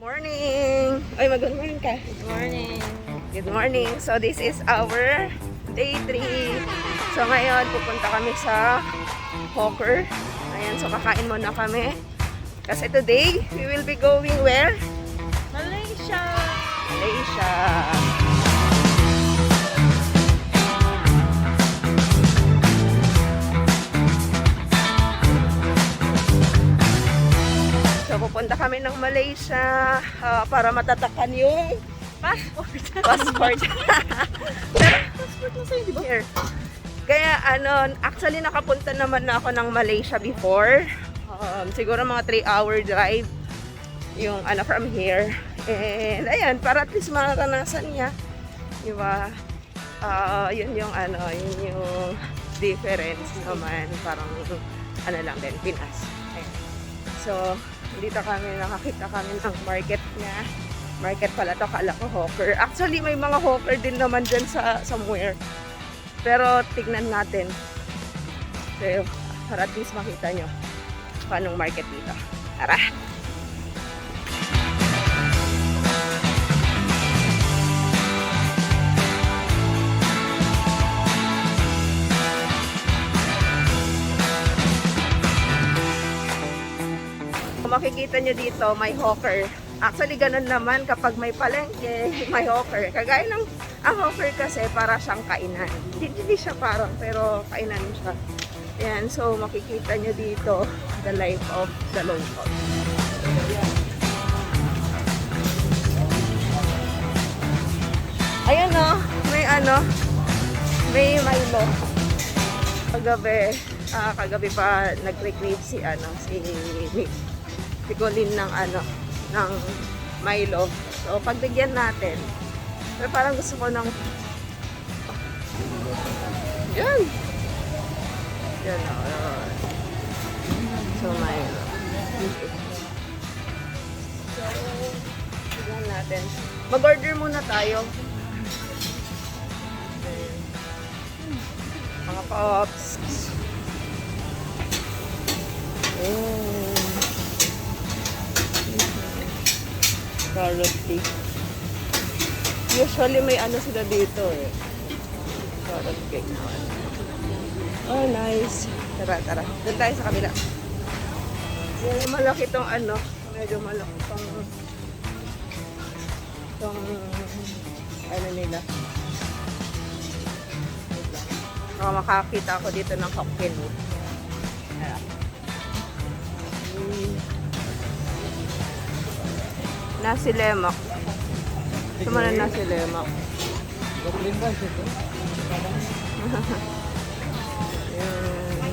Morning! Ay, good morning ka. Good morning. Good morning. So, this is our day 3. So, ngayon, pupunta kami sa Hawker. Ayan, so kakain muna kami. Kasi today, we will be going where? Malaysia. Malaysia. So, pupunta kami ng Malaysia para matatakan yung passport. Pero, Passport mo sa'yo, di ba? here. Kaya actually nakapunta naman na ako ng Malaysia before. Siguro mga 3-hour drive yung from here. And ayan, para at least maranasan niya. Di ba? Yun yung yun yung difference naman. Parang lang din, Pinas. Ayan. So, dito nakakita kami ng market niya. Market pala to, kala ko hawker. Actually, may mga hawker din naman dyan sa somewhere. Pero tignan natin. So, para at least makita nyo paanong market dito. Tara! Kung makikita nyo dito, may hawker. Actually, ganun naman kapag may palengke, may hawker. Kagaya ng ang hawker kasi para siyang kainan. Hindi siya parang, pero kainan siya. Ayan, so makikita nyo dito the life of the local. Ayan o, may Milo. Kagabi pa nag-recreate si Colin ng Milo. So, pagbigyan natin. Pero parang gusto ko ng yan. Yan o. So, Milo. So, bigyan natin. Mag-order muna tayo. Ayan. Mga pops. Carrot cake. Usually may sila dito eh. Carrot cake naman. Oh, nice. Tara. Doon tayo sa kabila. Yan, malaki tong medyo malaki tong nila. Makakita ako dito ng Hokkien. Nasi lemak. Sumana nasi lemak.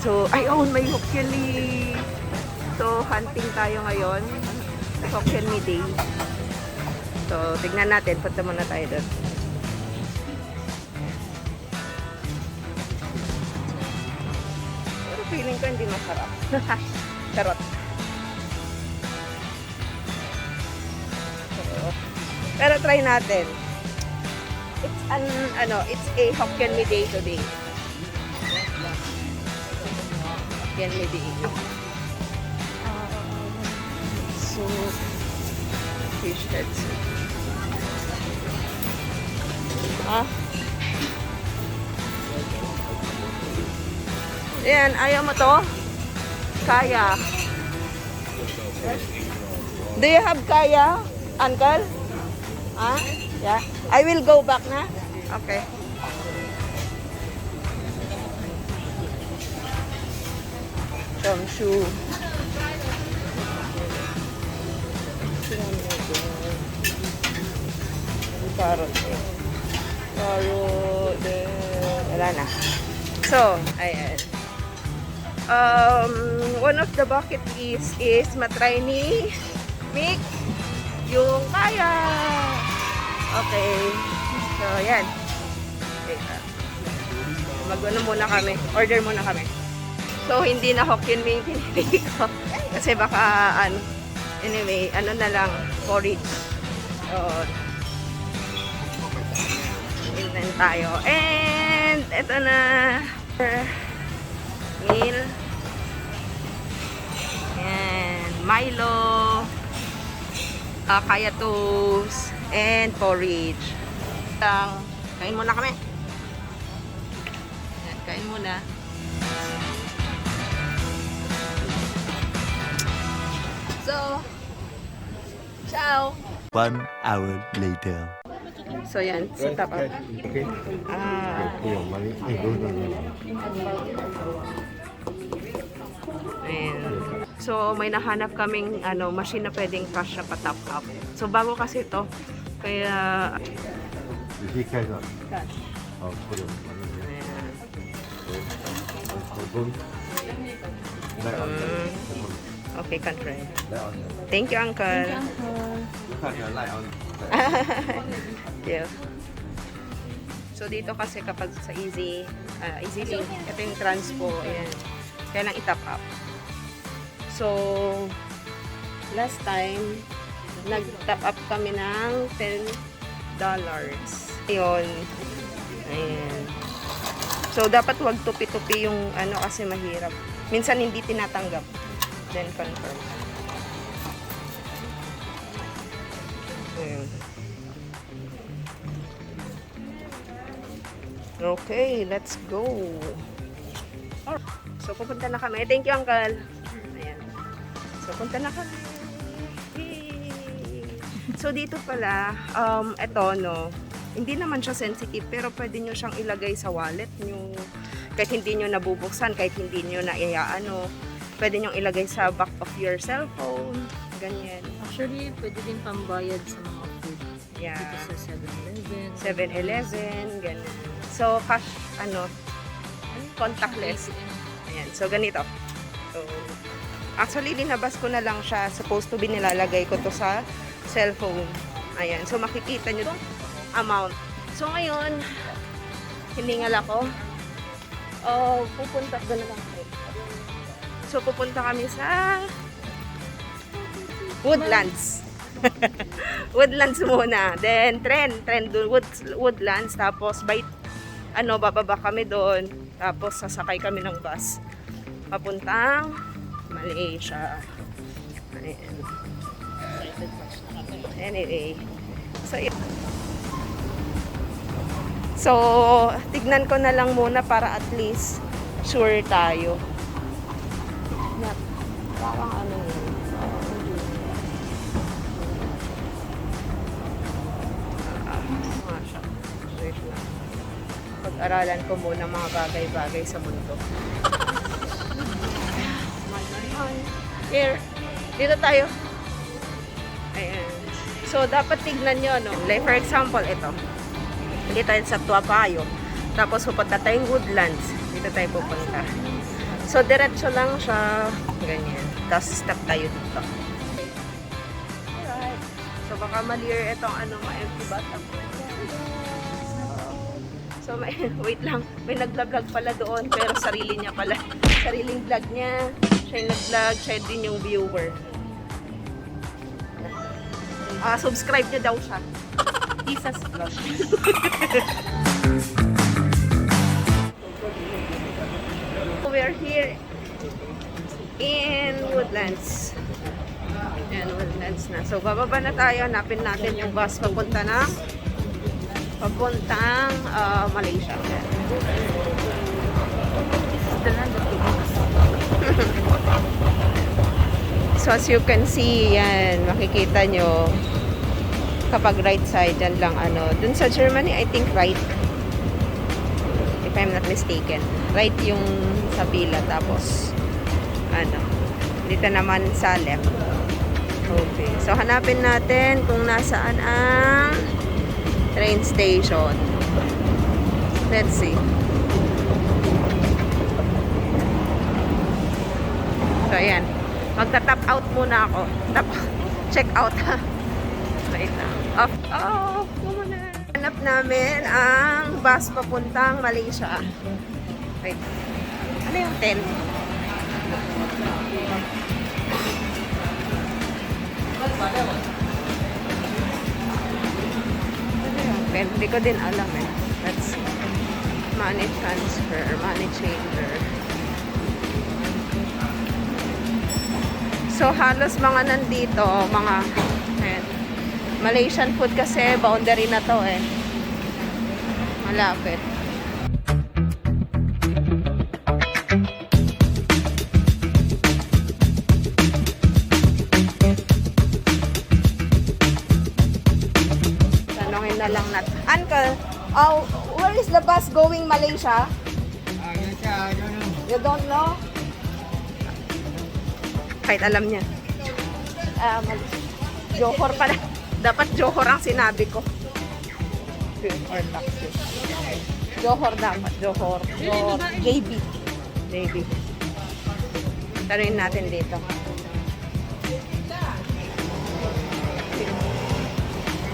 So, may Hokkien Mee. So, hunting tayo ngayon. Hokkien Mee Day. So, tignan natin. Punta muna tayo doon. Pero feeling ko hindi masarap. Charot. Pero try natin. It's a Hokkien Mee Day today. Hokkien Mee Day. So, fish heads. Ayan, ayaw mo to? Kaya. Do you have kaya, uncle? Yeah. I will go back na. Okay. Shoe. Carrot. Wala na. So, ayan. One of the bucket list is matry ni Mick yung kaya. Okay. So, yan. Muna kami. Order muna kami. So, hindi na Hokkien Mee pinili ko. Kasi baka, anyway, na lang, porridge. So, tignan tayo. And, eto na. Meal. And, Milo. kaya toast, and porridge. Kain muna kami. Ayan, kain muna. So, ciao! 1 hour later. So, yan. Sa tapat. Ayan. So, may nahanap kaming machine na pwedeng cash na pa-top up. So, bago kasi ito. Kaya, cash. Okay, can try. Thank you, Uncle. Yeah. So, dito kasi kapag sa EasyLink, ito yung transpo. Ayan. Kaya lang i-top up. So, last time, nag-top up kami ng $10. Ayun. Ayan. So, dapat wag tupi-tupi yung kasi mahirap. Minsan hindi tinatanggap. Then, confirm. Ayan. Okay, let's go. So, pupunta na kami. Thank you, Uncle. Ayan. So, punta na kami. Yay! So, dito pala, eto, hindi naman siya sensitive, pero pwede nyo siyang ilagay sa wallet nyo. Kahit hindi nyo nabubuksan, kahit hindi nyo pwede nyo ilagay sa back of your cellphone. Ganyan. Actually, pwede din pambayad sa mga food. Yeah. Dito sa 7-Eleven. 7-Eleven, ganyan. So, cash, contactless. Ayan. So, ganito. So, actually, linabas ko na lang siya. Supposed to be nilalagay ko to sa cellphone. Ayan. So, makikita nyo itong amount. So, ngayon, hiningal ako. Pupunta doon na lang. So, pupunta kami sa Woodlands. Woodlands muna. Then, trend doon, Woodlands. Tapos, bababa kami doon. Tapos, sasakay kami ng bus. Papuntang Malaysia. Ayan. Anyway. So, tignan ko na lang muna para at least sure tayo. Parang yun. Pag-aralan ko muna mga bagay-bagay sa mundo. Here. Dito tayo. Ayan. So, dapat tignan nyo, Like, for example, ito. Dito tayo sa Tuapayo. Tapos, pupunta tayong Woodlands. Dito tayo pupunta. So, diretso lang siya. Ganyan. Tapos, stop tayo dito. Alright. So, baka mali-year itong ma-empty batang. So, wait lang. May nag-vlog pala doon. Pero sarili niya pala. Sariling vlog niya. Siya yung nag-vlog. Siya din yung viewer. Subscribe niyo daw siya. Isa's vlog. We're here in Woodlands. Ayan, Woodlands na. So, bababa na tayo. Hanapin natin yung bus papuntang Malaysia. So, as you can see, yan, makikita nyo, kapag right side, yan lang, dun sa Germany, I think right, if I'm not mistaken, right yung sa pila, tapos, dito naman sa left. Okay, so hanapin natin kung nasaan ang train station. Let's see. So, ayan. Magta-tap out muna ako. Check out. Wait lang. Off. Muna. Hanap namin ang bus papuntang Malaysia. Wait. Ano yung 10? Hindi ko din alam eh. Let's see. Money transfer, money changer. So, halos mga nandito, ayan, Malaysian food kasi boundary na to eh. Malapit. Tanongin na lang natin. Uncle, where is the bus going Malaysia? You don't know? Kahit alam niya. Johor pala. Dapat Johor ang sinabi ko. Or taxi. Johor dapat. Johor. Or JB. JB. Tanungin natin dito.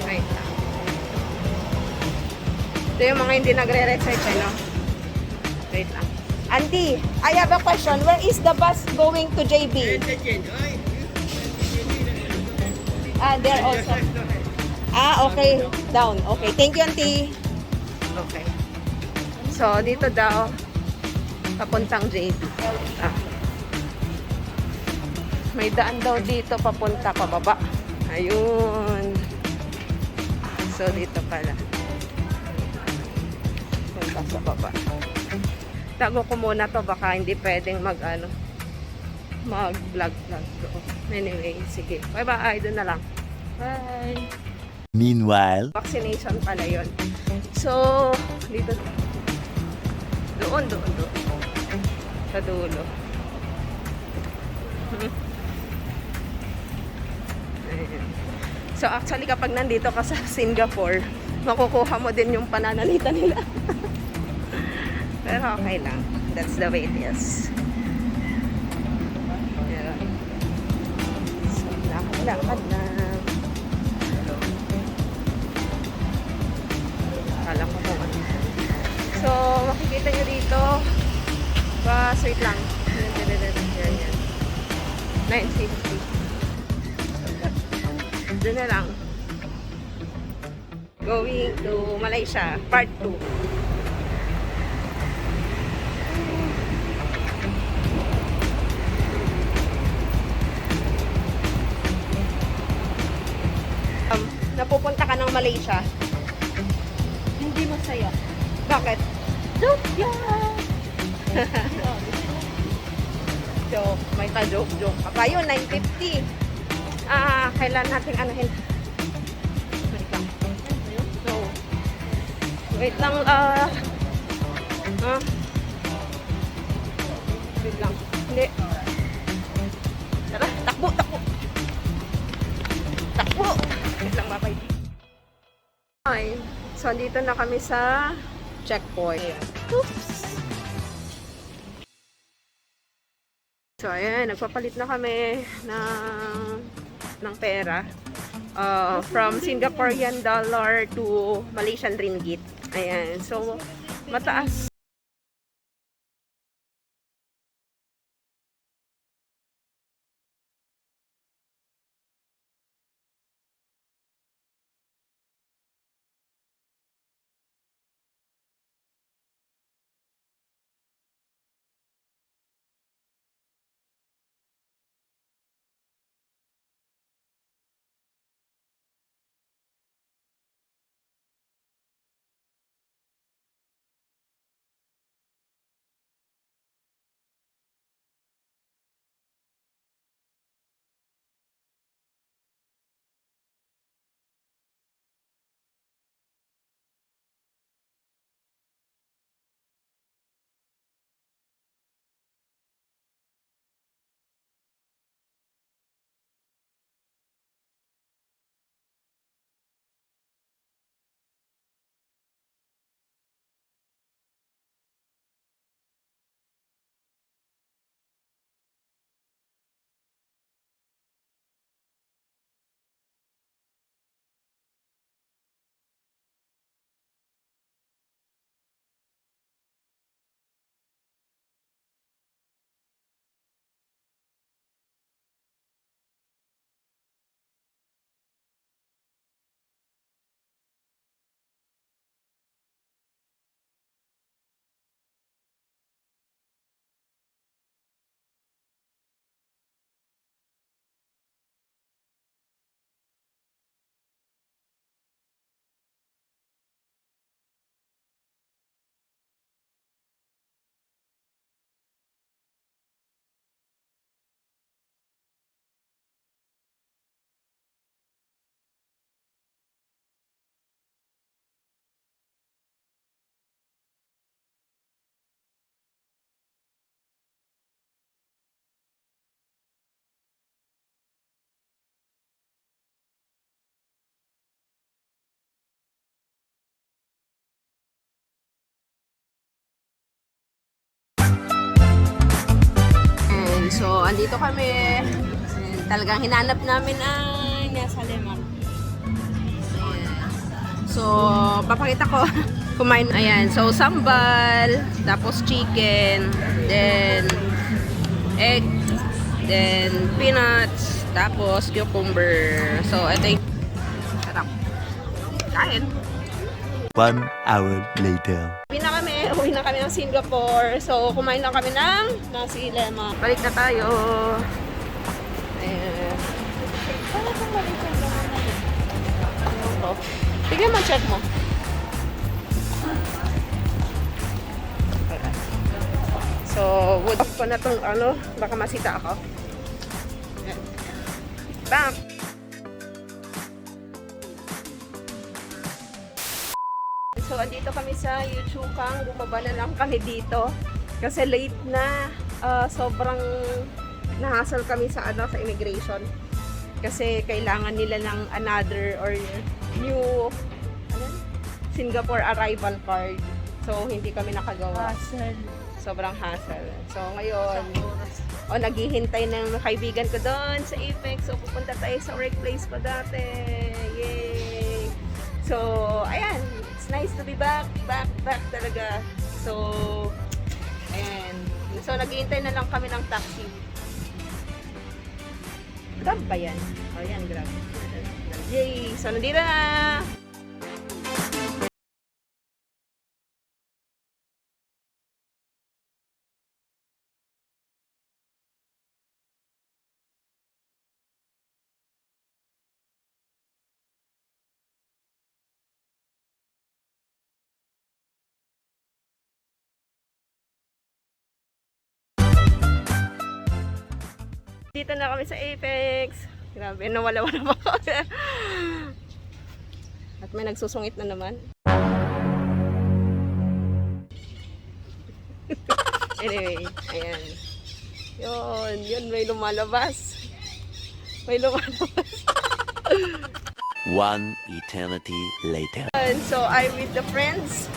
Wait lang. Ito yung mga hindi nagre-research, no? Wait lang. Auntie, I have a question. Where is the bus going to JB? There also. Okay. Down. Okay. Thank you, Auntie. Okay. So, dito daw, papuntang JB. May daan daw dito, papunta pababa. Ayun. So, dito pala. Punta sa baba. Tago ko muna to, baka hindi pwedeng mag-vlog doon. Anyway, sige. Bye-bye. Doon na lang. Bye. Meanwhile, Vaccination pala yun. So, dito. Doon. Sa dulo. Ayan. So, actually, kapag nandito ka sa Singapore, makukuha mo din yung pananalita nila. Pero okay lang. That's the way it is. Ayan. So, lakad lang. Akala ko kung ano. So, makikita nyo dito. Wait lang. Yan. 950. Doon na lang. Going to Malaysia, part 2. Napupunta ka ng Malaysia. Hindi masaya. Bakit? Joke yan! Joke. May ka-joke ka pa. Yun, 950. Kailan natin anuhin? Wait lang. So, wait lang. Wait lang. Hindi. Tara, takbo. Wait lang, babay. Okay. So, dito na kami sa checkpoint. Oops! So, ayan, nagpapalit na kami ng pera from Singaporean dollar to Malaysian ringgit. Ayan, so, mataas andito kami. Ayan, talagang hinanap namin ay nasa lemon. Ayan. So, papakita ko. Kumain. Ayan. So, sambal. Tapos chicken. Then, egg. Then, peanuts. Tapos, cucumber. So, ito yung sarap. Kain. 1 hour later. Uwi na kami ng Singapore. So, kumain lang kami ng nasi lemak. Balik na tayo. Ayan. Ano kung mali siya naman na yun? Ito. Tignan mo, check mo. So, wood off ko na tong ano, baka masita ako. Ayan. Bam! So, andito kami sa Yuchukang. Bumaba na lang kami dito. Kasi late na. Sobrang nahassle kami sa ano sa immigration. Kasi kailangan nila ng another or new ano, Singapore arrival card. So, hindi kami nakagawa. Hassle. Sobrang hassle. So, ngayon, naghihintay ng kaibigan ko doon sa Apex. So, pupunta tayo sa workplace ko dati. Yay! So, ayan. It's nice to be back talaga. So, ayan. So, naghihintay na lang kami ng taxi. Grab ba yan? O, yan, grab. Yay! So, nandito na! Dito na kami sa Apex. Grabe, nawala-wala pa ako. At may nagsusungit na naman. Anyway, ayan. Yun, may lumalabas. May lumalabas. 1 eternity later. And so, I'm with the friends.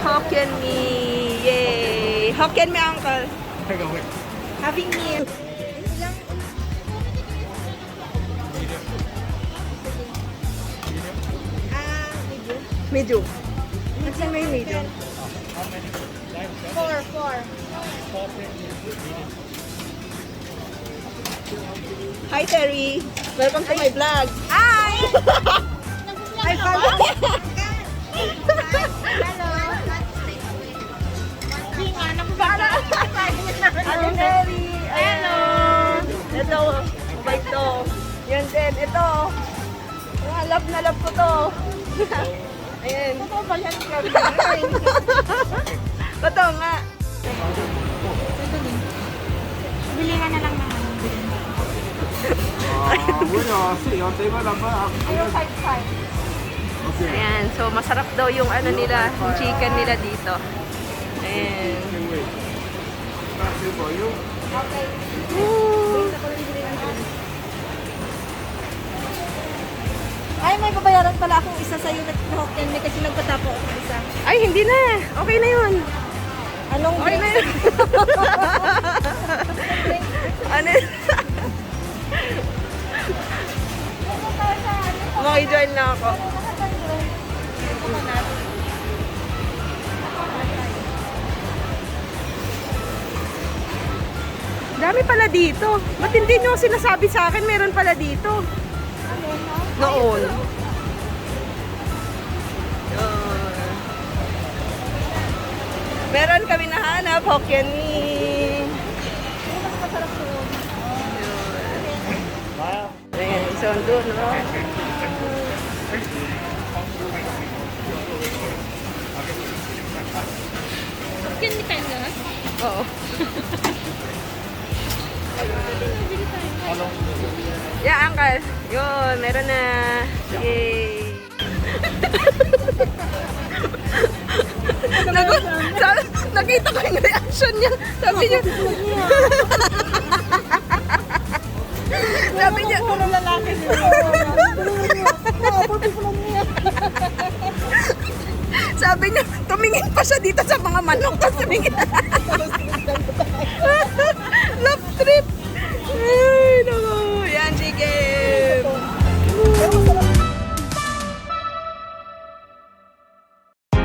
Hokkien me. Yay! Hokkien me, uncle. Having me. Medium. What's the main medium? Four. Hi, Terry. Welcome to my vlog. Hi! Hi, follow. Hello. Hindi nga, nakabala. Hi, Terry. Hello. Ito, bike to. Yan din. Ito. Love na love ko to. Ayan. Totoo ba yan? Totoo nga. Ito din. Bili ka na lang naman. Bueno, sí, yo tengo la más. Ayaw 5-5. Ayan. So, masarap daw yung ano nila, yung chicken nila dito. Ayan. Okay. Woo! Ay, may babayaran pala akong isa sa'yo na Hokkien me kasi nagpatapo ako ng isa. Ay, hindi na. Okay na yun. Anong Okay na yun. Ano yun? Makijoin na ako. Dami pala dito. Ba't hindi nyo sinasabi sa akin meron pala dito? Noon. Yun. Meron kami nahanap, Hokkien me. Ayan, so doon, no? Hokkien me tayo na? Oo. Yeah, uncle. Yun, meron na. Yay. Nakita ko yung reaction niya. Sabi niya. Sabi niya. Puro lalaki dito. Sabi niya, tumingin pa siya dito sa mga manok. Tapos tumingin. No, trip.